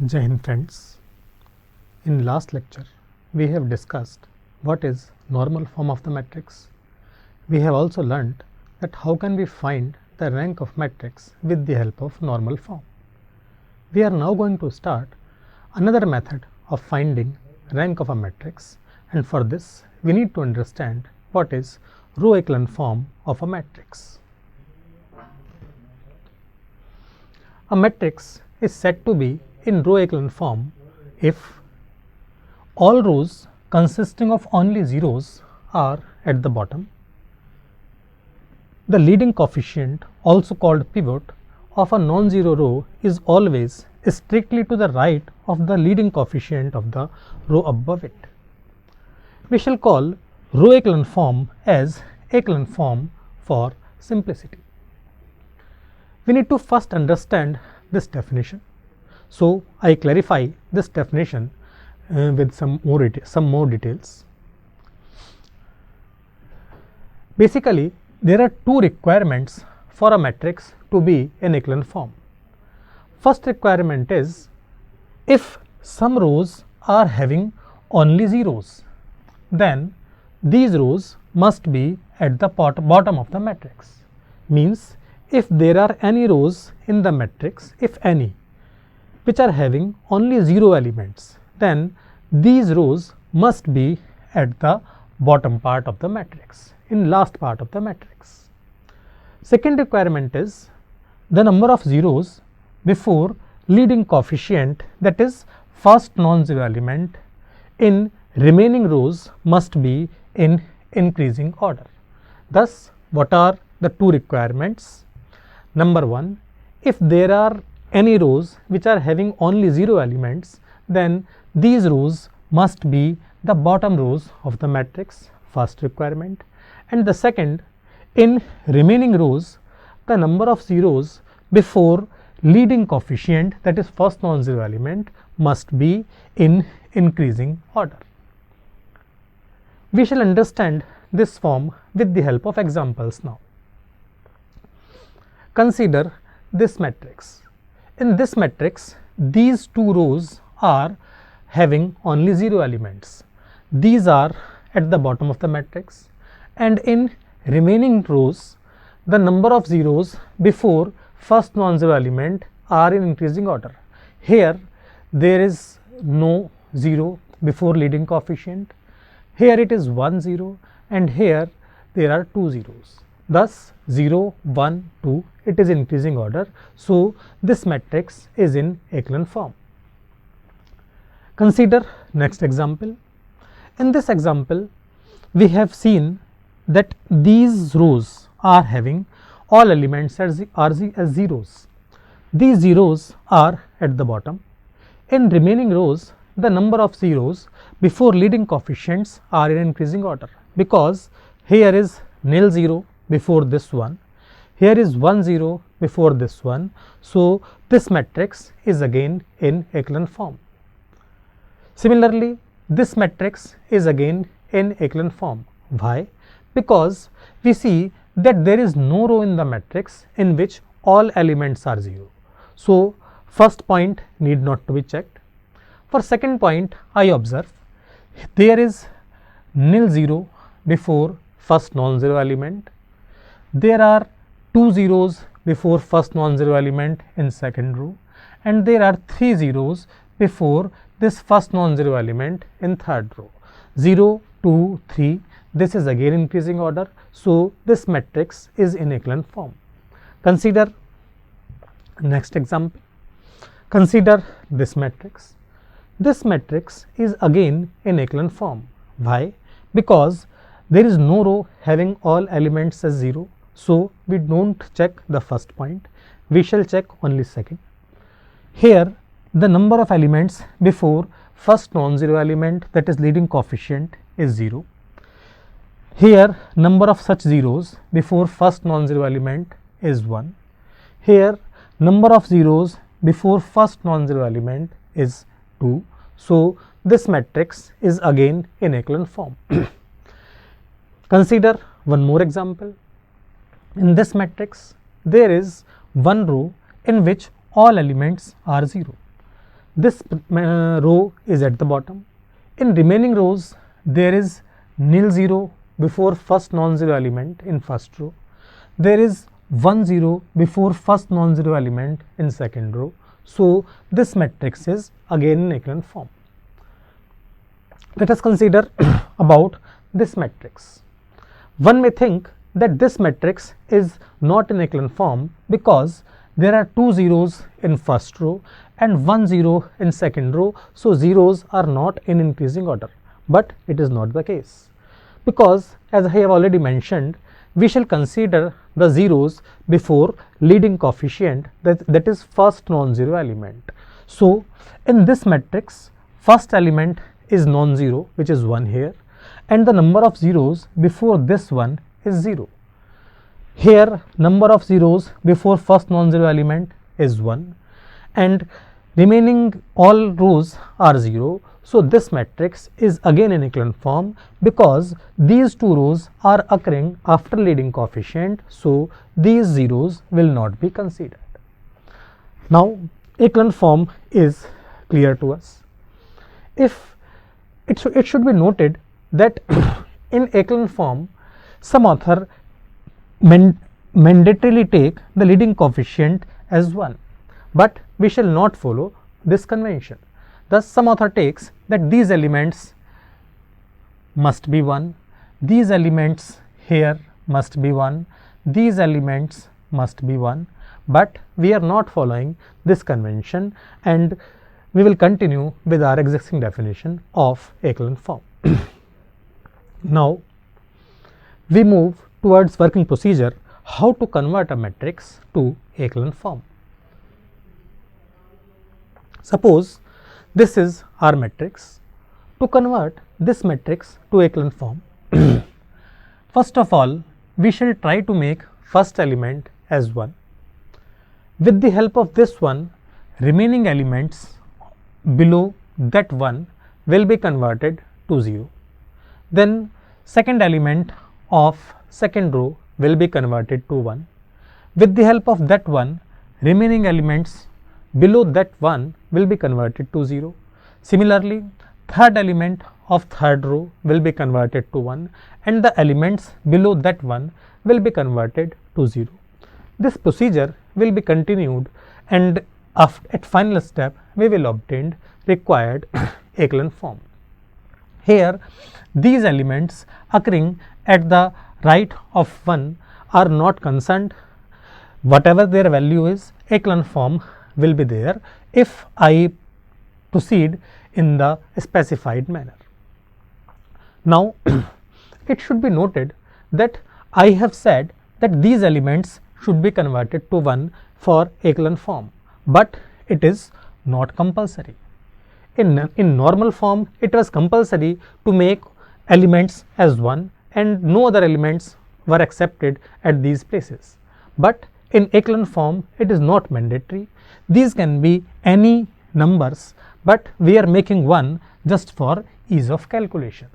Jai Hind friends. In last lecture, we have discussed what is normal form of the matrix. We have also learnt that how can we find the rank of matrix with the help of normal form. We are now going to start another method of finding rank of a matrix, and for this we need to understand what is row echelon form of a matrix. A matrix is said to be in row echelon form if all rows consisting of only zeros are at the bottom. The leading coefficient, also called pivot, of a non-zero row is always strictly to the right of the leading coefficient of the row above it. We shall call row echelon form as echelon form for simplicity. We need to first understand this definition. So, I clarify this definition with some more details. Basically, there are two requirements for a matrix to be in echelon form. First requirement is if some rows are having only zeros, then these rows must be at the bottom of the matrix. Means if there are any rows in the matrix, if any, which are having only zero elements, then these rows must be at the bottom part of the matrix, in last part of the matrix. Second requirement is the number of zeros before leading coefficient, that is first non-zero element, in remaining rows must be in increasing order. Thus, what are the two requirements? Number one, if there are any rows which are having only zero elements, then these rows must be the bottom rows of the matrix, first requirement. And the second, in remaining rows, the number of zeros before leading coefficient, that is first non-zero element, must be in increasing order. We shall understand this form with the help of examples now. Consider this matrix. In this matrix, these two rows are having only zero elements. These are at the bottom of the matrix, and in remaining rows, the number of zeros before first non-zero element are in increasing order. Here there is no zero before leading coefficient. Here it is 1 0, and here there are two zeros. Thus 0 1 2, it is increasing order. So this matrix is in echelon form. Consider next example. In this example, we have seen that these rows are having all elements as zeros. These zeros are at the bottom. In remaining rows, the number of zeros before leading coefficients are in increasing order, because here is nil 0 before this one, here is 1 0 before this one. So this matrix is again in echelon form. Similarly, this matrix is again in echelon form. Why? Because we see that there is no row in the matrix in which all elements are 0. So first point need not to be checked. For second point, I observe there is nil 0 before first non-zero element. There are two zeros before first non-zero element in second row, and there are three zeros before this first non-zero element in third row. 0 2 3, this is again increasing order. So this matrix is in echelon form. Consider next example. Consider this matrix. This matrix is again in echelon form. Why? Because there is no row having all elements as 0. So we don't check the first point, we shall check only second. Here the number of elements before first non-zero element, that is leading coefficient, is 0. Here number of such zeros before first non-zero element is 1. Here number of zeros before first non-zero element is 2. So this matrix is again in echelon form. Consider one more example. In this matrix, there is one row in which all elements are 0. this row is at the bottom. In remaining rows, there is nil 0 before first non-zero element in first row. There is 1 0 before first non-zero element in second row. So this matrix is again in echelon form. Let us consider about this matrix. One may think that this matrix is not in echelon form because there are 2 zeros in first row and 1 0 in second row, so zeros are not in increasing order. But it is not the case, because as I have already mentioned, we shall consider the zeros before leading coefficient, that is first non-zero element. So in this matrix, first element is non-zero, which is 1 here, and the number of zeros before this one is 0. Here number of zeros before first non-zero element is 1 and remaining all rows are 0. So this matrix is again in echelon form because these two rows are occurring after leading coefficient, so these zeros will not be considered. Now echelon form is clear to us. If it should be noted that in echelon form, some author mandatorily take the leading coefficient as 1, but we shall not follow this convention. Thus some author takes that these elements must be 1, these elements here must be 1, these elements must be 1, but we are not following this convention and we will continue with our existing definition of echelon form. Now we move towards working procedure, how to convert a matrix to echelon form. Suppose this is our matrix. To convert this matrix to echelon form, first of all we shall try to make first element as 1. With the help of this one, remaining elements below that 1 will be converted to 0. Then second element of second row will be converted to 1. With the help of that one, remaining elements below that 1 will be converted to 0. Similarly, third element of third row will be converted to 1 and the elements below that 1 will be converted to 0. This procedure will be continued and at final step we will obtain required echelon form. Here these elements occurring at the right of 1 are not concerned. Whatever their value is, echelon form will be there if I proceed in the specified manner. Now it should be noted that I have said that these elements should be converted to 1 for echelon form, but it is not compulsory. In normal form, it was compulsory to make elements as 1 and no other elements were accepted at these places. But in echelon form, it is not mandatory. These can be any numbers, but we are making 1 just for ease of calculations.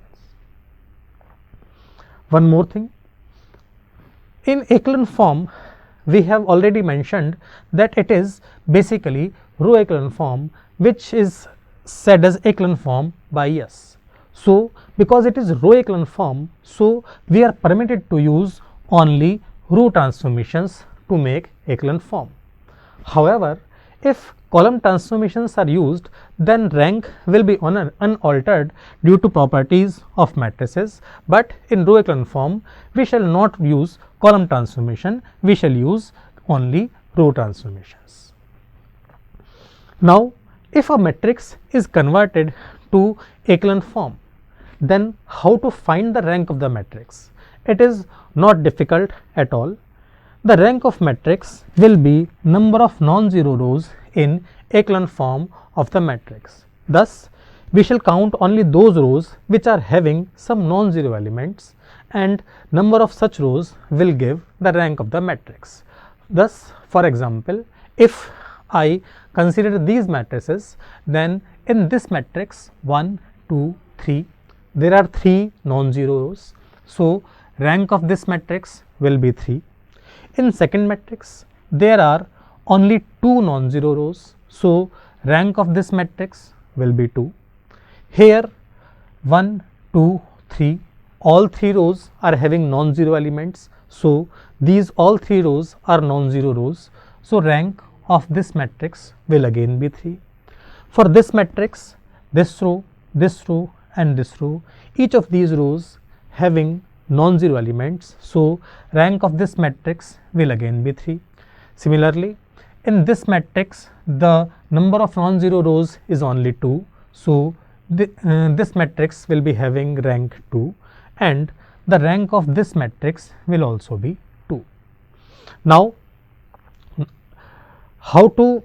One more thing, in echelon form, we have already mentioned that it is basically row echelon form, which is said as echelon form by us. So because it is row echelon form, so we are permitted to use only row transformations to make echelon form. However, if column transformations are used, then rank will be unaltered due to properties of matrices, but in row echelon form we shall not use column transformation, we shall use only row transformations. Now if a matrix is converted to echelon form, then how to find the rank of the matrix? It is not difficult at all. The rank of matrix will be number of non-zero rows in echelon form of the matrix. Thus we shall count only those rows which are having some non-zero elements, and number of such rows will give the rank of the matrix. Thus, for example, if I consider these matrices, then in this matrix 1, 2, 3, there are 3 non-zero rows. So rank of this matrix will be 3. In second matrix, there are only 2 non-zero rows. So rank of this matrix will be 2. Here 1, 2, 3, all 3 rows are having non-zero elements. So, these all 3 rows are non-zero rows. So, rank of this matrix will again be 3. For this matrix, this row and this row, each of these rows having non-zero elements. So, rank of this matrix will again be 3. Similarly, in this matrix, the number of non-zero rows is only 2. So, this matrix will be having rank 2, and the rank of this matrix will also be 2. Now, how to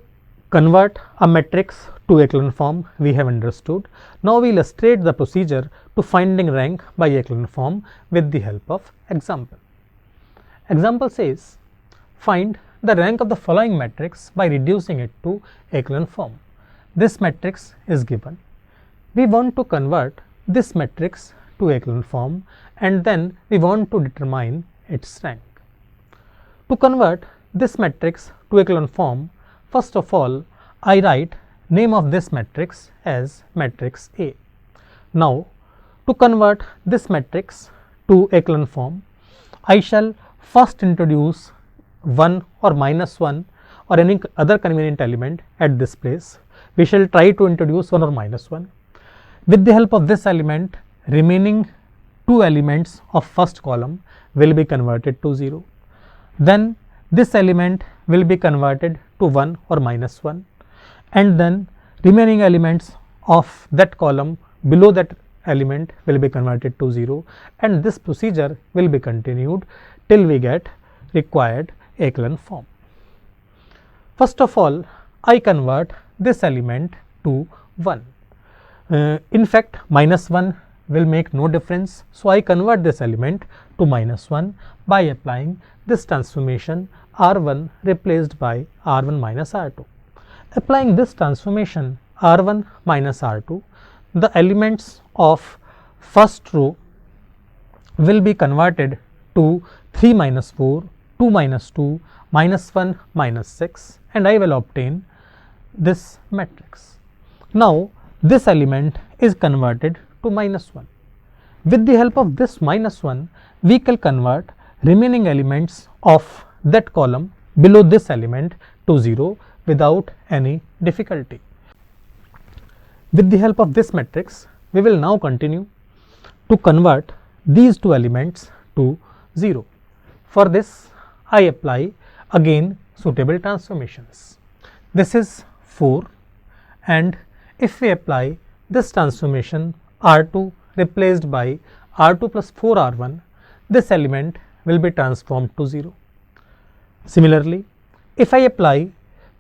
convert a matrix to echelon form we have understood. Now, we illustrate the procedure to finding rank by echelon form with the help of example. Example says, find the rank of the following matrix by reducing it to echelon form. This matrix is given. We want to convert this matrix to echelon form, and then we want to determine its rank. To convert this matrix to echelon form, first of all, I write name of this matrix as matrix A. Now, to convert this matrix to echelon form, I shall first introduce 1 or minus 1 or any other convenient element at this place. We shall try to introduce 1 or minus 1. With the help of this element, remaining 2 elements of first column will be converted to 0. Then this element will be converted to 1 or minus 1, and then remaining elements of that column below that element will be converted to 0, and this procedure will be continued till we get required echelon form. First of all, I convert this element to 1. In fact, minus 1 will make no difference. So, I convert this element to minus 1 by applying this transformation R1 replaced by R1 minus R2. Applying this transformation R1 minus R2, the elements of first row will be converted to 3 minus 4, 2 minus 2, minus 1 minus 6, and I will obtain this matrix. Now, this element is converted to minus 1. With the help of this minus 1, we can convert remaining elements of that column below this element to 0 without any difficulty. With the help of this matrix, we will now continue to convert these 2 elements to 0. For this, I apply again suitable transformations. This is 4, and if we apply this transformation R2 replaced by R2 plus 4 R1, this element will be transformed to 0. Similarly, if I apply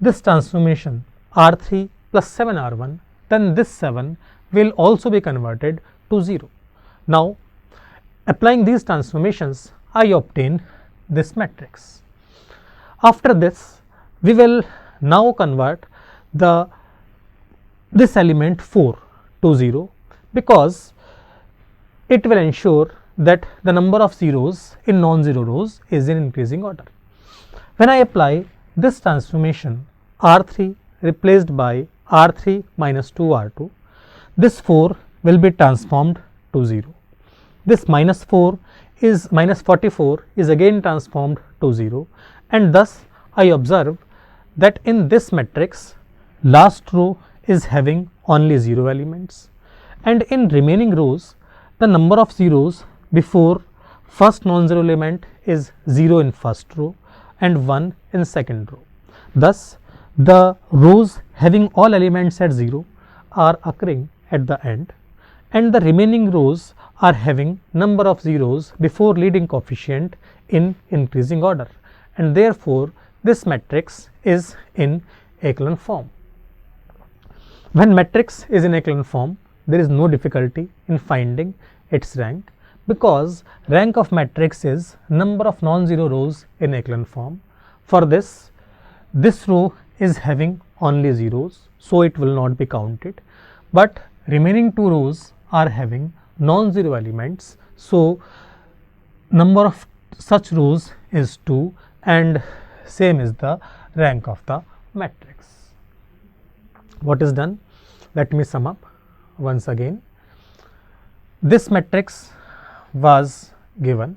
this transformation R3 plus 7 R1, then this 7 will also be converted to 0. Now, applying these transformations, I obtain this matrix. After this, we will now convert this element 4 to 0, because it will ensure that the number of zeros in non-zero rows is in increasing order. When I apply this transformation R3 replaced by R3 minus 2 R2, this 4 will be transformed to 0. This minus 44 is again transformed to 0, and thus I observe that in this matrix last row is having only 0 elements, and in remaining rows the number of zeros before first non-zero element is 0 in first row and 1 in second row. Thus, the rows having all elements at 0 are occurring at the end, and the remaining rows are having number of zeros before leading coefficient in increasing order, and therefore, this matrix is in echelon form. When matrix is in echelon form, there is no difficulty in finding its rank, because rank of matrix is number of non-zero rows in echelon form. For this row is having only zeros, so it will not be counted, but remaining 2 rows are having non-zero elements, so number of such rows is 2, and same is the rank of the matrix. What is done? Let me sum up once again. This matrix was given.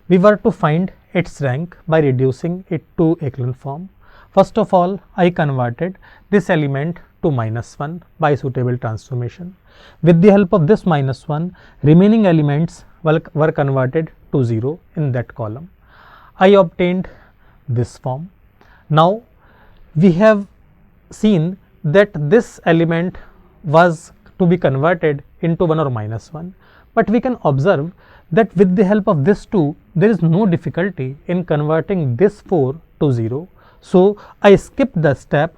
We were to find its rank by reducing it to echelon form. First of all, I converted this element to -1 by suitable transformation. With the help of this -1, remaining elements were converted to 0 in that column. I obtained this form. Now, we have seen that this element was to be converted into 1 or -1, but we can observe that with the help of this 2, there is no difficulty in converting this 4 to 0. So, I skipped the step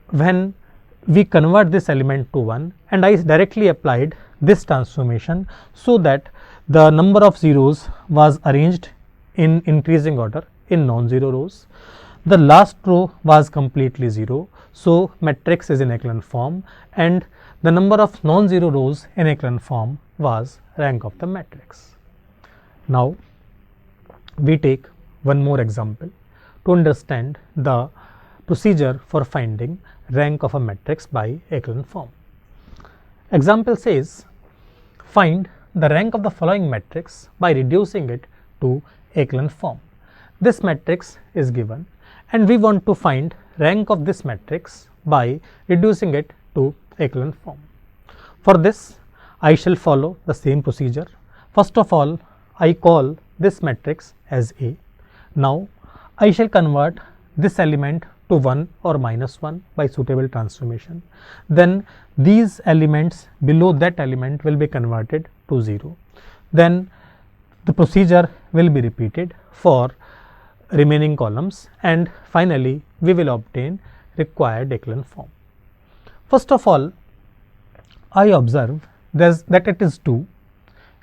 when we convert this element to 1, and I directly applied this transformation, so that the number of zeros was arranged in increasing order in non-zero rows. The last row was completely 0, so matrix is in echelon form, and the number of non-zero rows in echelon form was rank of the matrix. Now, we take one more example to understand the procedure for finding rank of a matrix by echelon form. Example says, find the rank of the following matrix by reducing it to echelon form. This matrix is given, and we want to find rank of this matrix by reducing it to echelon form. For this, I shall follow the same procedure. First of all, I call this matrix as A. Now, I shall convert this element to 1 or -1 by suitable transformation. Then these elements below that element will be converted to 0. Then the procedure will be repeated for remaining columns, and finally we will obtain required echelon form. First of all, I observe that it is 2,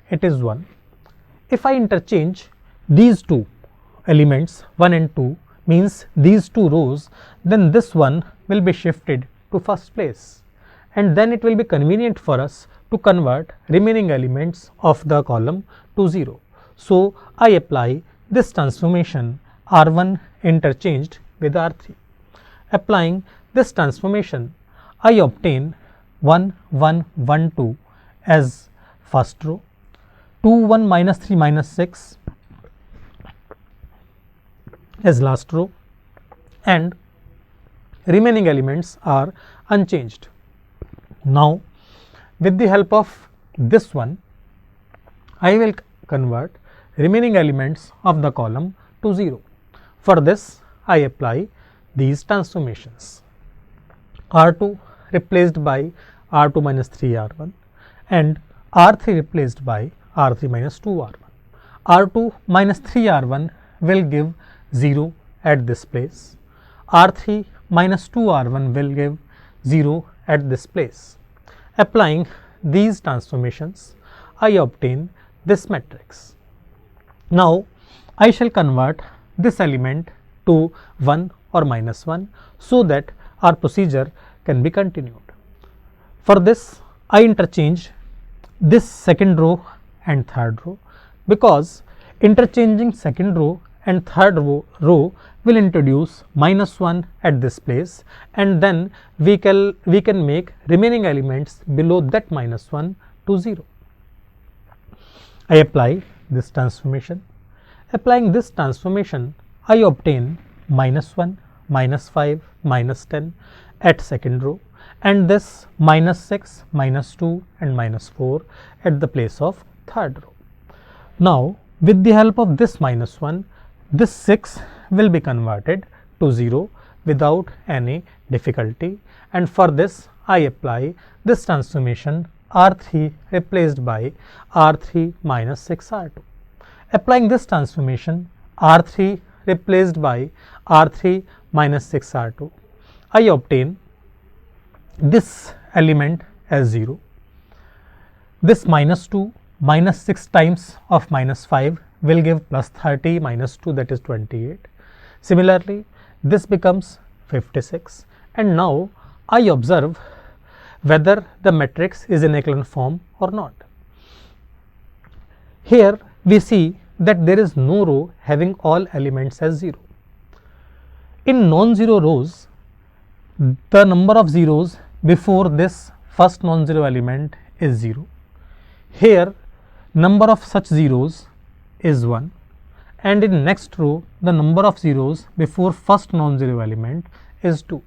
it is 1. If I interchange these two elements 1 and 2, means these two rows, then this one will be shifted to first place, and then it will be convenient for us to convert remaining elements of the column to 0. So, I apply this transformation R1 interchanged with R3. Applying this transformation, I obtain 1 1 1 2 as first row, 2 1 -3 -6 as last row, and remaining elements are unchanged. Now, with the help of this one, I will convert remaining elements of the column to 0. For this, I apply these transformations. R2 replaced by R2 minus 3 R1 and R3 replaced by R3 minus 2 R1. R2 minus 3 R1 will give 0 at this place. R3 minus 2 R1 will give 0 at this place. Applying these transformations, I obtain this matrix. Now, I shall convert this element to 1 or -1 so that our procedure can be continued. For this, I interchange this second row and third row, because interchanging second row and third row will introduce -1 at this place, and then we can make remaining elements below that -1 to 0. I apply this transformation. Applying this transformation, I obtain -1, -5, -10 at second row, and this -6, -2 and -4 at the place of third row. Now, with the help of this -1, this 6 will be converted to 0 without any difficulty, and for this I apply this transformation R3 replaced by R3 minus 6 R2. Applying this transformation R3 replaced by R3 minus 6 R2, I obtain this element as 0. This -2 minus 6 times of -5 will give +30 minus 2, that is 28. Similarly, this becomes 56, and now I observe whether the matrix is in echelon form or not. Here we see that there is no row having all elements as 0. In non-zero rows, the number of zeros before this first non-zero element is 0. Here number of such zeros is 1, and in next row the number of zeros before first non-zero element is 2.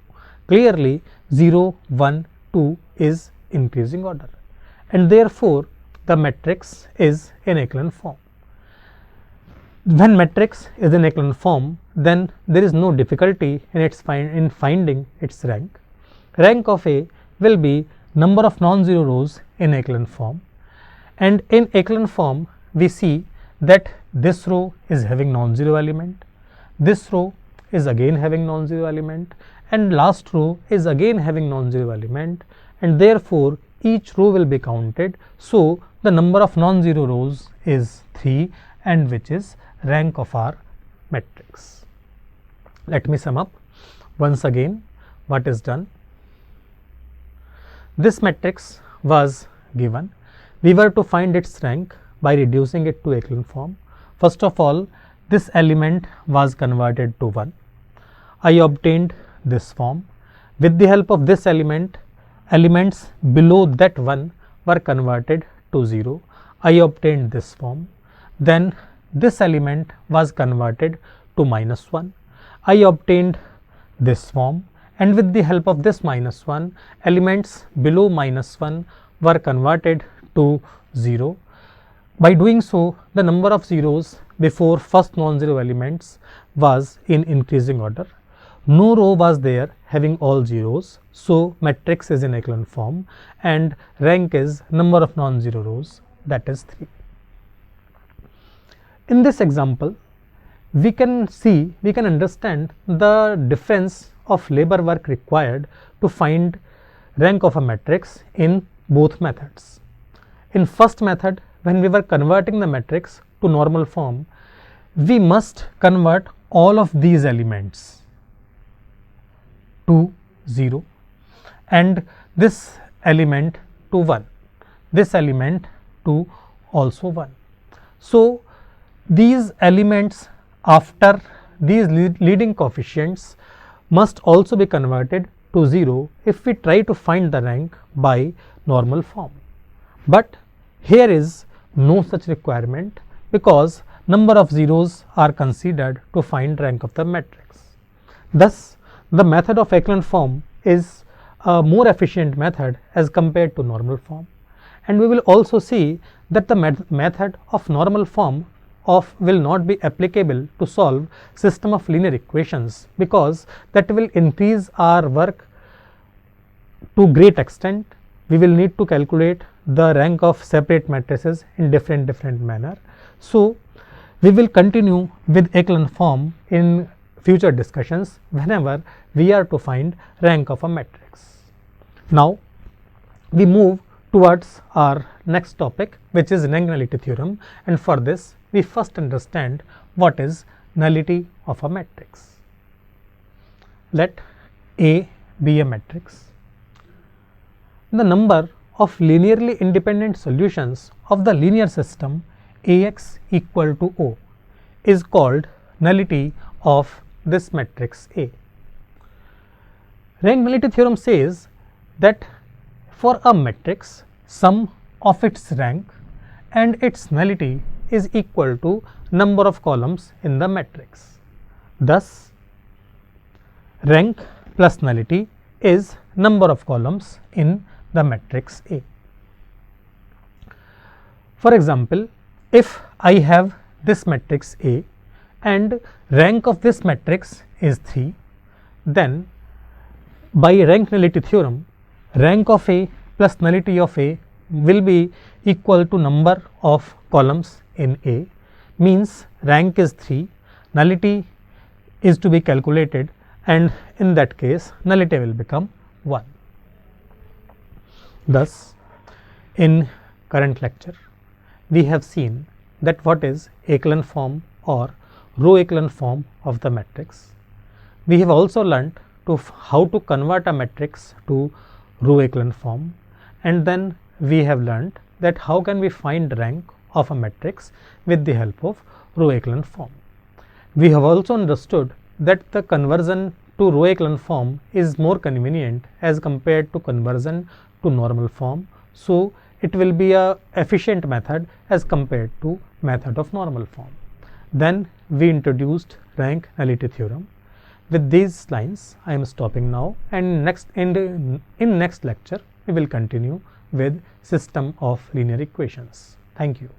Clearly 0, 1, 2 is increasing order, and therefore the matrix is in echelon form. When matrix is in echelon form, then there is no difficulty in finding its rank. Rank of A will be number of non-zero rows in echelon form, and in echelon form we see that this row is having non-zero element, this row is again having non-zero element, and last row is again having non-zero element, and therefore each row will be counted. So the number of non-zero rows is 3, and which is rank of our matrix. Let me sum up once again what is done. This matrix was given. We were to find its rank by reducing it to echelon form. First of all, this element was converted to 1. I obtained this form. With the help of this element, elements below that 1 were converted to 0. I obtained this form. Then this element was converted to -1. I obtained this form, and with the help of this -1, elements below -1 were converted to 0. By doing so, the number of zeros before first non-zero elements was in increasing order. No row was there having all zeros, so matrix is in echelon form, and rank is number of non-zero rows, that is 3. In this example, we can understand the difference of labor work required to find rank of a matrix in both methods. In first method, when we were converting the matrix to normal form, we must convert all of these elements to 0, and this element to 1, this element to also 1. So these elements after these leading coefficients must also be converted to 0 if we try to find the rank by normal form. But here is no such requirement, because number of zeros are considered to find rank of the matrix. Thus the method of echelon form is a more efficient method as compared to normal form, and we will also see that the method of normal form will not be applicable to solve system of linear equations, because that will increase our work to great extent. We will need to calculate the rank of separate matrices in different manner. So we will continue with echelon form in future discussions whenever we are to find rank of a matrix. Now we move towards our next topic, which is rank nullity theorem, and for this we first understand what is nullity of a matrix. Let A be a matrix. The number of linearly independent solutions of the linear system Ax equal to O is called nullity of this matrix A. Rank nullity theorem says that for a matrix, sum of its rank and its nullity is equal to number of columns in the matrix. Thus rank plus nullity is number of columns in the matrix A. For example, if I have this matrix A and rank of this matrix is 3, then by rank nullity theorem, rank of A plus nullity of A will be equal to number of columns in A, means rank is 3, nullity is to be calculated, and in that case nullity will become 1. Thus in current lecture we have seen that what is echelon form or row echelon form of the matrix. We have also learnt how to convert a matrix to row echelon form, and then we have learnt that how can we find rank of a matrix with the help of row echelon form. We have also understood that the conversion to row echelon form is more convenient as compared to conversion to normal form. So it will be a efficient method as compared to method of normal form. Then we introduced rank nullity theorem. With these lines I am stopping now, and in next lecture we will continue with system of linear equations. Thank you.